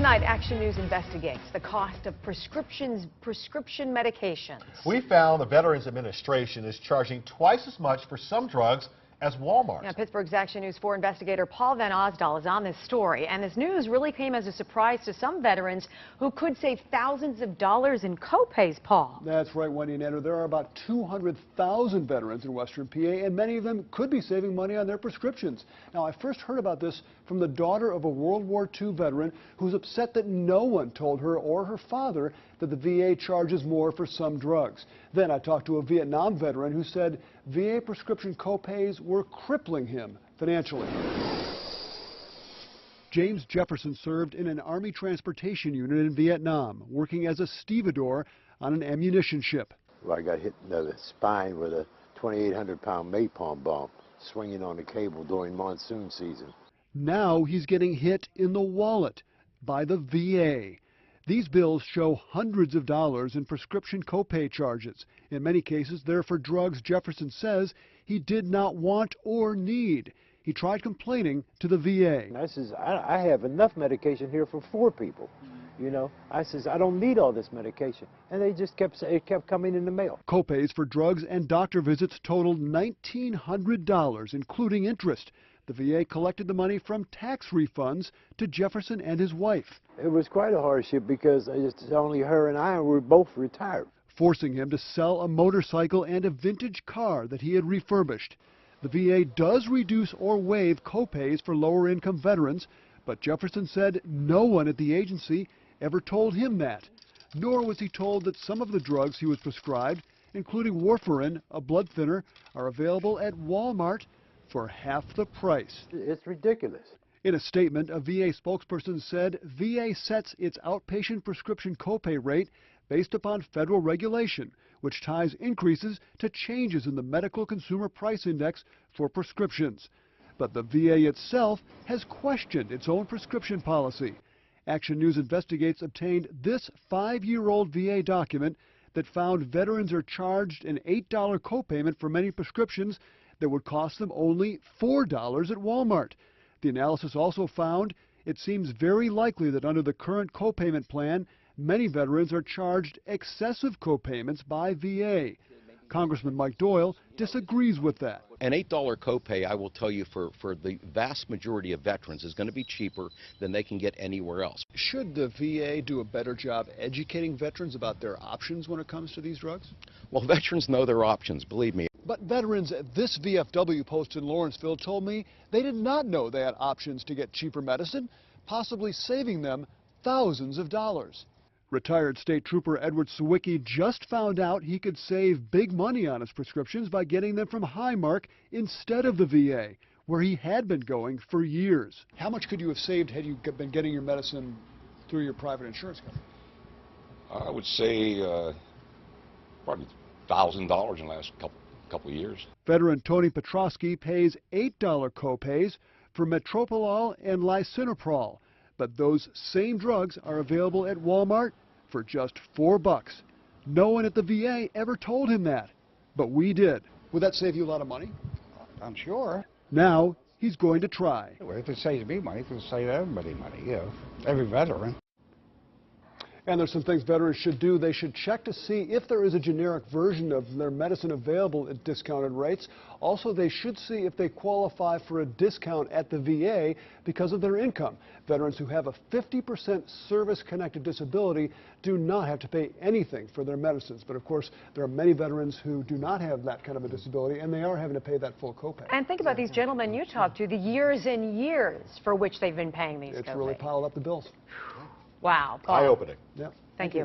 Tonight, Action News investigates the cost of prescription medications. We found the Veterans Administration is charging twice as much for some drugs as Walmart. Now, Pittsburgh's Action News 4 investigator Paul Van Osdal is on this story, and this news really came as a surprise to some veterans who could save thousands of dollars in copays, Paul. That's right, Wendy and Andrew. There are about 200,000 veterans in Western PA, and many of them could be saving money on their prescriptions. Now, I first heard about this from the daughter of a World War II veteran who's upset that no one told her or her father that the VA charges more for some drugs. Then I talked to a Vietnam veteran who said VA prescription copays were crippling him financially. James Jefferson served in an Army transportation unit in Vietnam, working as a stevedore on an ammunition ship. Well, I got hit in the spine with a 2,800-pound napalm bomb swinging on the cable during monsoon season. Now he's getting hit in the wallet by the VA. These bills show hundreds of dollars in prescription copay charges. In many cases, they're for drugs Jefferson says he did not want or need. He tried complaining to the VA. And I says, I have enough medication here for 4 people. You know, I says, I don't need all this medication. And they just it kept coming in the mail. Copays for drugs and doctor visits totaled $1,900, including interest. The VA collected the money from tax refunds to Jefferson and his wife. It was quite a hardship because only her and I were both retired. Forcing him to sell a motorcycle and a vintage car that he had refurbished. The VA does reduce or waive copays for lower-income veterans, but Jefferson said no one at the agency ever told him that. Nor was he told that some of the drugs he was prescribed, including warfarin, a blood thinner, are available at Walmart for half the price. It's ridiculous. In a statement, a VA spokesperson said VA sets its outpatient prescription copay rate based upon federal regulation, which ties increases to changes in the Medical Consumer Price Index for prescriptions. But the VA itself has questioned its own prescription policy. Action News Investigates obtained this 5-year-old VA document that found veterans are charged an $8 copayment for many prescriptions that would cost them only $4 at Walmart. The analysis also found it seems very likely that under the current copayment plan, many veterans are charged excessive copayments by VA. Congressman Mike Doyle disagrees with that. An $8 copay, I will tell you, for the vast majority of veterans is going to be cheaper than they can get anywhere else. Should the VA do a better job educating veterans about their options when it comes to these drugs? Well, veterans know their options, believe me. But veterans at this VFW post in Lawrenceville told me they did not know they had options to get cheaper medicine, possibly saving them thousands of dollars. Retired State Trooper Edward Sawicki just found out he could save big money on his prescriptions by getting them from Highmark instead of the VA, where he had been going for years. How much could you have saved had you been getting your medicine through your private insurance company? I would say probably $1,000 in the last couple of years. Veteran Tony Petrosky pays $8 copays for metoprolol and lisinoprol, but those same drugs are available at Walmart for just $4. No one at the VA ever told him that, but we did. Would that save you a lot of money? I'm sure. Now he's going to try. If it saves me money, it'll save everybody money, you know, every veteran. And there's some things veterans should do. They should check to see if there is a generic version of their medicine available at discounted rates. Also, they should see if they qualify for a discount at the VA because of their income. Veterans who have a 50% service-connected disability do not have to pay anything for their medicines. But of course, there are many veterans who do not have that kind of a disability, and they are having to pay that full copay. And think about these gentlemen you talked to, the years and years for which they've been paying these copays. It's really piled up the bills. Wow, Paul. Eye-opening. Yeah. Thank you.